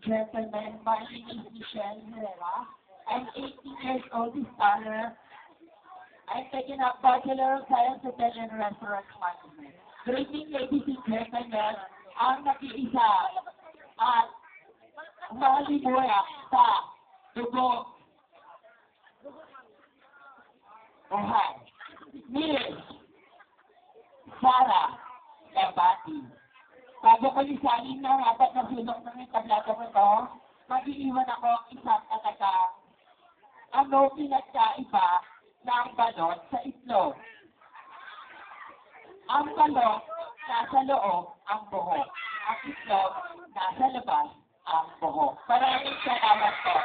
gentlemen, my name is Michelle Herrera. I'm 18 years old this summer. I'm taking up Bachelor of Science Hotel and Restaurant Management. Greeting ladies and gentlemen, ang nag-iisa at malimuya sa dugo buhay. Miss Sarah Gabati. Bago ko lisanin ng apat na sulok ng entablado ko ito, mag-iiwan ako ang isang katagang ano pinagkaiba ng balot sa itlog. Ang balot nasa loob ang buhok. Ang itlog nasa labas ang buhok. Maraming salamat po.